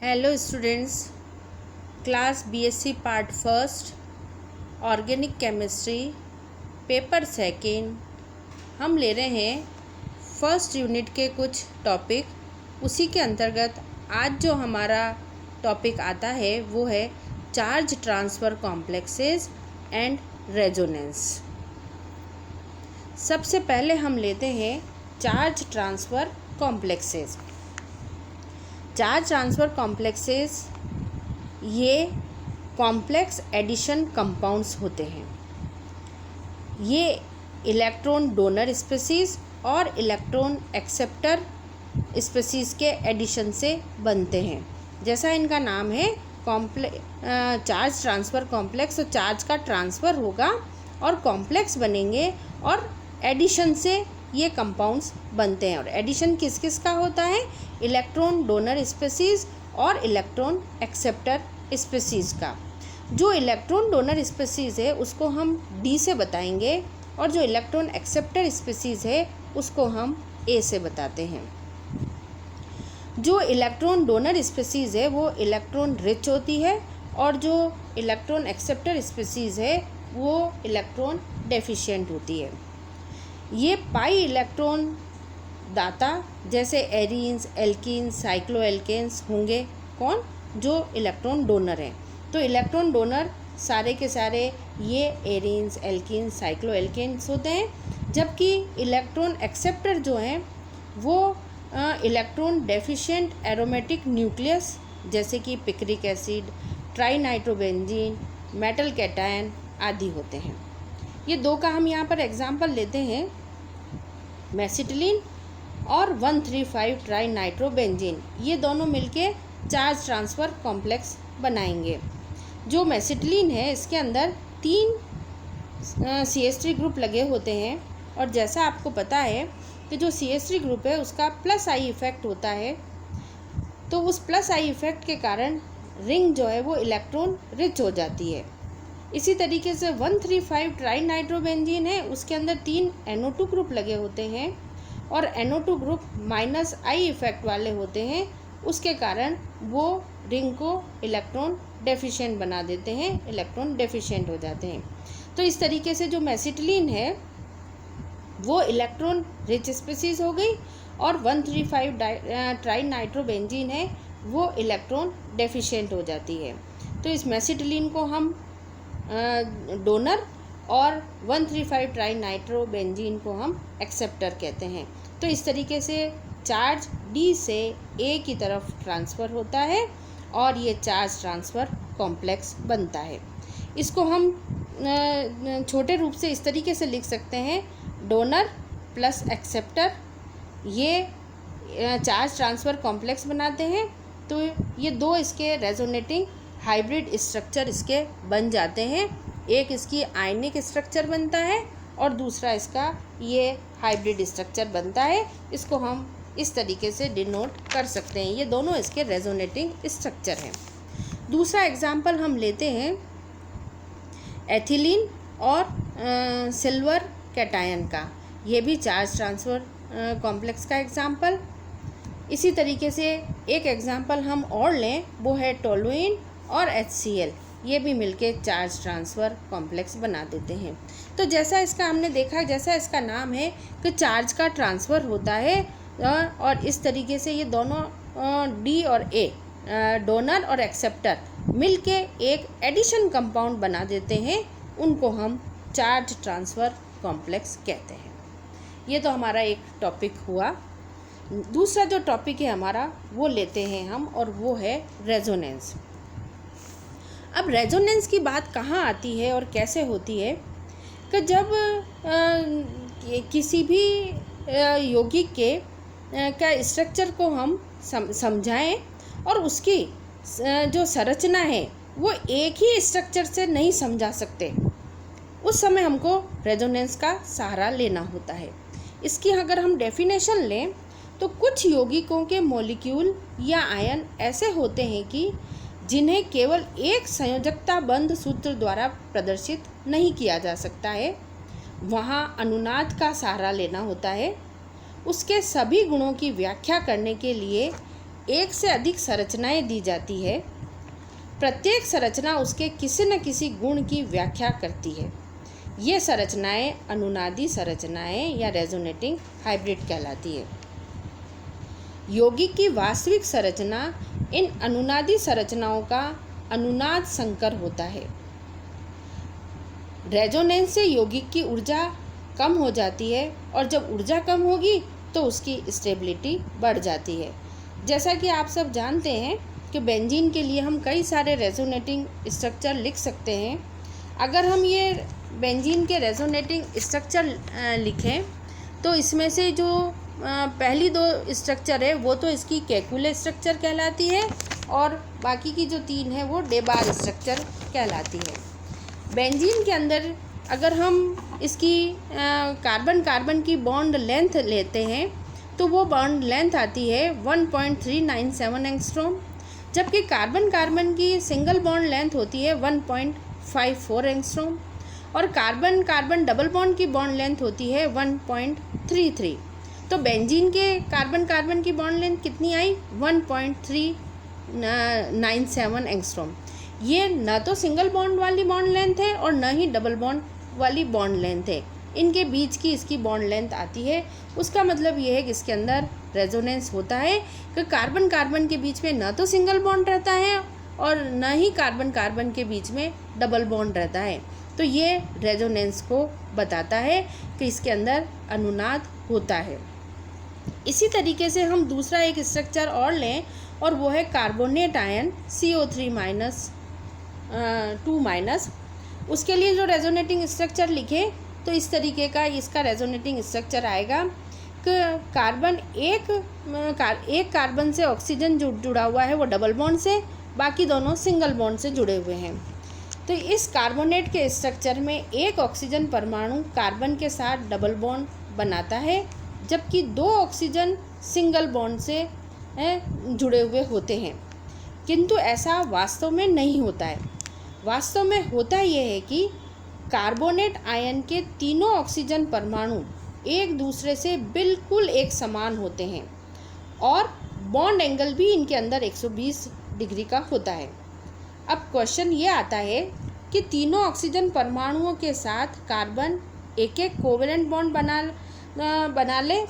Hello students, class BSc part first organic chemistry paper second हम ले रहे हैं फर्स्ट यूनिट के कुछ टॉपिक। उसी के अंतर्गत आज जो हमारा टॉपिक आता है वो है charge transfer complexes and resonance. सबसे पहले हम लेते हैं charge transfer complexes. Charge transfer complexes ये कॉम्प्लेक्स एडिशन कंपाउंड्स होते हैं। ये इलेक्ट्रॉन डोनर स्पीसीज़ और इलेक्ट्रॉन एक्सेप्टर स्पीसीज़ के एडिशन से बनते हैं। जैसा इनका नाम है चार्ज ट्रांसफ़र कॉम्प्लेक्स, तो चार्ज का ट्रांसफ़र होगा और कॉम्प्लेक्स बनेंगे और एडिशन से ये कंपाउंड्स बनते हैं। और एडिशन किस किस का होता है? इलेक्ट्रॉन डोनर स्पीसीज़ और इलेक्ट्रॉन एक्सेप्टर स्पीसीज़ का। जो इलेक्ट्रॉन डोनर स्पीसीज़ है उसको हम डी से बताएंगे और जो इलेक्ट्रॉन एक्सेप्टर स्पीसीज़ है उसको हम ए से बताते हैं। जो इलेक्ट्रॉन डोनर स्पीसीज़ है वो इलेक्ट्रॉन रिच होती है और जो इलेक्ट्रॉन एक्सेप्टर स्पीसीज़ है वो इलेक्ट्रॉन डेफिशिएंट होती है। ये पाई इलेक्ट्रॉन दाता जैसे एरीन्स, एल्कीन्स, साइक्लोएल्केन्स होंगे। कौन? जो इलेक्ट्रॉन डोनर हैं। तो इलेक्ट्रॉन डोनर सारे के सारे ये एरीन्स, एल्कीन्स, साइक्लोएल्केन्स होते हैं। जबकि इलेक्ट्रॉन एक्सेप्टर जो हैं वो इलेक्ट्रॉन डेफिशिएंट एरोमेटिक न्यूक्लियस जैसे कि पिक्रिक एसिड, ट्राइनाइट्रोबेंजीन, मेटल कैटायन आदि होते हैं। ये दो का हम यहाँ पर एग्जाम्पल लेते हैं, मेसिटिलीन और 135 ट्राइनाइट्रोबेंजीन। ये दोनों मिलके चार्ज ट्रांसफ़र कॉम्प्लेक्स बनाएंगे। जो मेसिटिलीन है इसके अंदर 3 CH3 ग्रुप लगे होते हैं और जैसा आपको पता है कि जो CH3 ग्रुप है उसका प्लस आई इफ़ेक्ट होता है, तो उस प्लस आई इफ़ेक्ट के कारण रिंग जो है वो इलेक्ट्रॉन रिच हो जाती है। इसी तरीके से 135 ट्राइनाइट्रोबेंजीन है, उसके अंदर 3 NO2 ग्रुप लगे होते हैं और NO2 ग्रुप माइनस आई इफ़ेक्ट वाले होते हैं। उसके कारण वो रिंग को इलेक्ट्रॉन डेफिशिएंट बना देते हैं, इलेक्ट्रॉन डेफिशिएंट हो जाते हैं। तो इस तरीके से जो मेसिटिलीन है वो इलेक्ट्रॉन रिच स्पीसीज़ हो गई और 135 ट्राइनाइट्रोबेंजीन है वो इलेक्ट्रॉन डेफिशिएंट हो जाती है। तो इस मेसिटिलीन को हम डोनर और 135 ट्राइनाइट्रोबेंजीन को हम एक्सेप्टर कहते हैं। तो इस तरीके से चार्ज डी से ए की तरफ ट्रांसफ़र होता है और ये चार्ज ट्रांसफ़र कॉम्प्लेक्स बनता है। इसको हम छोटे रूप से इस तरीके से लिख सकते हैं, डोनर प्लस एक्सेप्टर ये चार्ज ट्रांसफ़र कॉम्प्लेक्स बनाते हैं। तो ये दो इसके रेजोनेटिंग हाइब्रिड स्ट्रक्चर इसके बन जाते हैं। एक इसकी आयनिक स्ट्रक्चर बनता है और दूसरा इसका ये हाइब्रिड स्ट्रक्चर बनता है। इसको हम इस तरीके से डिनोट कर सकते हैं। ये दोनों इसके रेजोनेटिंग स्ट्रक्चर हैं। दूसरा एग्जाम्पल हम लेते हैं एथिलीन और सिल्वर कैटायन का। ये भी चार्ज ट्रांसफ़र कॉम्प्लेक्स का एग्जाम्पल। इसी तरीके से एक एग्जाम्पल हम और लें, वो है टोलुइन और HCl। ये भी मिलके चार्ज ट्रांसफ़र कॉम्प्लेक्स बना देते हैं। तो जैसा इसका हमने देखा, जैसा इसका नाम है कि चार्ज का ट्रांसफ़र होता है और इस तरीके से ये दोनों डी और ए डोनर और एक्सेप्टर मिलके एक एडिशन कंपाउंड बना देते हैं। उनको हम चार्ज ट्रांसफ़र कॉम्प्लेक्स कहते हैं। ये तो हमारा एक टॉपिक हुआ। दूसरा जो टॉपिक है हमारा वो लेते हैं हम और वो है रेजोनेंस। अब रेजोनेंस की बात कहाँ आती है और कैसे होती है कि जब किसी भी यौगिक के का स्ट्रक्चर को हम समझाएं और उसकी जो संरचना है वो एक ही स्ट्रक्चर से नहीं समझा सकते, उस समय हमको रेजोनेंस का सहारा लेना होता है। इसकी अगर हम डेफिनेशन लें तो कुछ यौगिकों के मॉलिक्यूल या आयन ऐसे होते हैं कि जिन्हें केवल एक संयोजकता बंध सूत्र द्वारा प्रदर्शित नहीं किया जा सकता है। वहाँ अनुनाद का सहारा लेना होता है। उसके सभी गुणों की व्याख्या करने के लिए एक से अधिक संरचनाएं दी जाती है। प्रत्येक संरचना उसके किसी न किसी गुण की व्याख्या करती है। ये संरचनाएं अनुनादी संरचनाएं या रेजोनेटिंग हाइब्रिड कहलाती है। यौगिक की वास्तविक संरचना इन अनुनादी संरचनाओं का अनुनाद संकर होता है। रेजोनेंस से यौगिक की ऊर्जा कम हो जाती है और जब ऊर्जा कम होगी तो उसकी स्टेबिलिटी बढ़ जाती है। जैसा कि आप सब जानते हैं कि बेंजीन के लिए हम कई सारे रेजोनेटिंग स्ट्रक्चर लिख सकते हैं। अगर हम ये बेंजीन के रेजोनेटिंग स्ट्रक्चर लिखें तो इसमें से जो पहली दो स्ट्रक्चर है वो तो इसकी कैकुले स्ट्रक्चर कहलाती है और बाकी की जो तीन है वो डेबार स्ट्रक्चर कहलाती है। बेंजीन के अंदर अगर हम इसकी कार्बन कार्बन की बॉन्ड लेंथ लेते हैं तो वो बॉन्ड लेंथ आती है 1.397 एंगस्ट्रॉम, जबकि कार्बन कार्बन की सिंगल बॉन्ड लेंथ होती है 1.54 एंगस्ट्रॉम और कार्बन कार्बन डबल बॉन्ड की बॉन्ड लेंथ होती है 1.33। तो बेंजीन के कार्बन कार्बन की बॉन्ड लेंथ कितनी आई? 1.397 एंगस्ट्रॉम। ये न तो सिंगल बॉन्ड वाली बॉन्ड लेंथ है और न ही डबल बॉन्ड वाली बॉन्ड लेंथ है, इनके बीच की इसकी बॉन्ड लेंथ आती है। उसका मतलब ये है कि इसके अंदर रेजोनेंस होता है कि कार्बन कार्बन के बीच में न तो सिंगल बॉन्ड रहता है और न ही कार्बन कार्बन के बीच में डबल बॉन्ड रहता है। तो ये रेजोनेंस को बताता है कि इसके अंदर अनुनाद होता है। इसी तरीके से हम दूसरा एक स्ट्रक्चर और लें और वो है कार्बोनेट आयन CO3-2-। उसके लिए जो रेजोनेटिंग स्ट्रक्चर लिखे तो इस तरीके का इसका रेजोनेटिंग स्ट्रक्चर आएगा कि कार्बन एक कार्बन से ऑक्सीजन जुड़ा हुआ है वो डबल बॉन्ड से, बाकी दोनों सिंगल बॉन्ड से जुड़े हुए हैं। तो इस कार्बोनेट के स्ट्रक्चर में एक ऑक्सीजन परमाणु कार्बन के साथ डबल बॉन्ड बनाता है, जबकि दो ऑक्सीजन सिंगल बॉन्ड से जुड़े हुए होते हैं। किंतु ऐसा वास्तव में नहीं होता है। वास्तव में होता यह है कि कार्बोनेट आयन के तीनों ऑक्सीजन परमाणु एक दूसरे से बिल्कुल एक समान होते हैं और बॉन्ड एंगल भी इनके अंदर 120 डिग्री का होता है। अब क्वेश्चन ये आता है कि तीनों ऑक्सीजन परमाणुओं के साथ कार्बन एक एक कोवेलेंट बॉन्ड बना ले,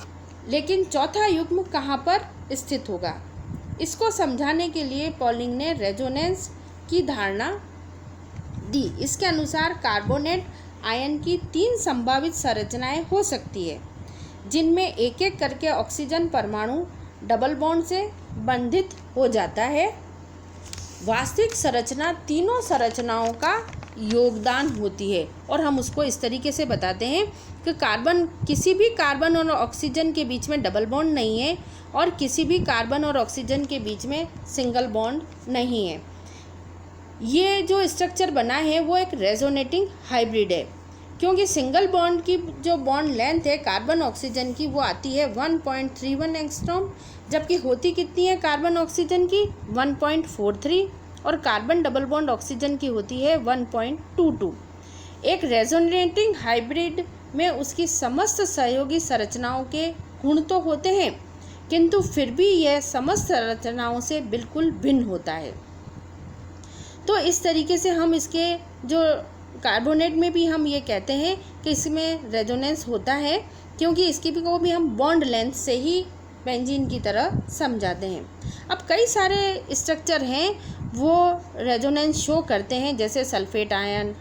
लेकिन चौथा युग्म कहाँ पर स्थित होगा? इसको समझाने के लिए पॉलिंग ने रेजोनेंस की धारणा दी। इसके अनुसार कार्बोनेट आयन की 3 संभावित संरचनाएं हो सकती है, जिनमें एक एक करके ऑक्सीजन परमाणु डबल बॉन्ड से बंधित हो जाता है। वास्तविक संरचना तीनों संरचनाओं का योगदान होती है और हम उसको इस तरीके से बताते हैं कि किसी भी कार्बन और ऑक्सीजन के बीच में डबल बॉन्ड नहीं है और किसी भी कार्बन और ऑक्सीजन के बीच में सिंगल बॉन्ड नहीं है। ये जो स्ट्रक्चर बना है वो एक रेजोनेटिंग हाइब्रिड है, क्योंकि सिंगल बॉन्ड की जो बॉन्ड लेंथ है कार्बन ऑक्सीजन की वो आती है 1.31 एंगस्ट्रॉम, जबकि होती कितनी है कार्बन ऑक्सीजन की 1.43 और कार्बन डबल बॉन्ड ऑक्सीजन की होती है 1.22। एक रेजोनेटिंग हाइब्रिड में उसकी समस्त सहयोगी संरचनाओं के गुण तो होते हैं, किंतु फिर भी यह समस्त संरचनाओं से बिल्कुल भिन्न होता है। तो इस तरीके से हम इसके जो कार्बोनेट में भी हम ये कहते हैं कि इसमें रेजोनेंस होता है, क्योंकि इसकी भी को भी हम बॉन्ड लेंथ से ही बेंजीन की तरह समझाते हैं। अब कई सारे स्ट्रक्चर हैं वो रेजोनेंस शो करते हैं, जैसे सल्फेट आयन,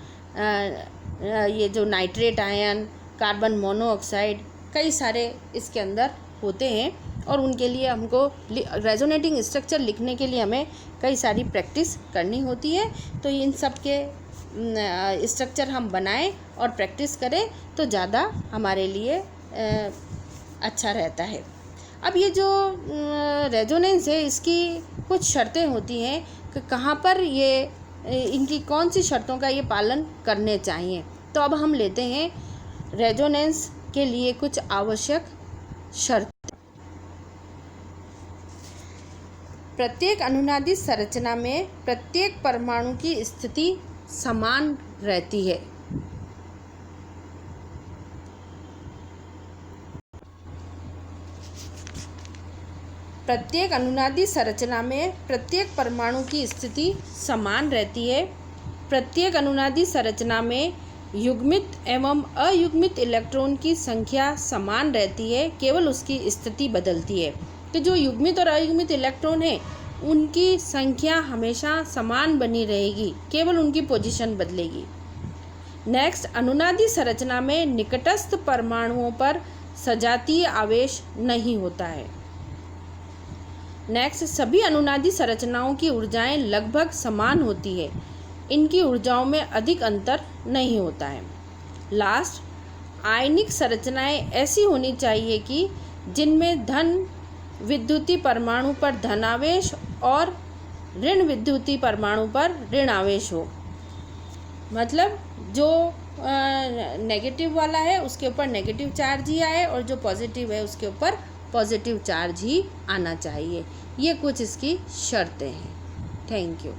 ये जो नाइट्रेट आयन, कार्बन मोनोऑक्साइड, कई सारे इसके अंदर होते हैं और उनके लिए हमको रेजोनेटिंग स्ट्रक्चर लिखने के लिए हमें कई सारी प्रैक्टिस करनी होती है। तो इन सब के स्ट्रक्चर हम बनाएं और प्रैक्टिस करें तो ज़्यादा हमारे लिए अच्छा रहता है। अब ये जो रेजोनेंस है इसकी कुछ शर्तें होती हैं कि कहाँ पर ये इनकी कौन सी शर्तों का ये पालन करने चाहिए। तो अब हम लेते हैं रेजोनेंस के लिए कुछ आवश्यक शर्त। प्रत्येक अनुनादी संरचना में प्रत्येक परमाणु की स्थिति समान रहती है। प्रत्येक अनुनादी संरचना में प्रत्येक परमाणु की स्थिति समान रहती है। प्रत्येक अनुनादी संरचना में युग्मित एवं अयुग्मित इलेक्ट्रॉन की संख्या समान रहती है, केवल उसकी स्थिति बदलती है। तो जो युग्मित और अयुग्मित इलेक्ट्रॉन है उनकी संख्या हमेशा समान बनी रहेगी, केवल उनकी पोजीशन बदलेगी। नेक्स्ट, अनुनादी संरचना में निकटस्थ परमाणुओं पर सजातीय आवेश नहीं होता है। नेक्स्ट, सभी अनुनादी संरचनाओं की ऊर्जाएं लगभग समान होती है, इनकी ऊर्जाओं में अधिक अंतर नहीं होता है। लास्ट, आयनिक संरचनाएं ऐसी होनी चाहिए कि जिनमें धन विद्युतीय परमाणु पर धन आवेश और ऋण विद्युतीय परमाणु पर ऋण आवेश हो। मतलब जो नेगेटिव वाला है उसके ऊपर नेगेटिव चार्ज ही आए और जो पॉजिटिव है उसके ऊपर पॉजिटिव चार्ज ही आना चाहिए। ये कुछ इसकी शर्तें हैं। Thank you.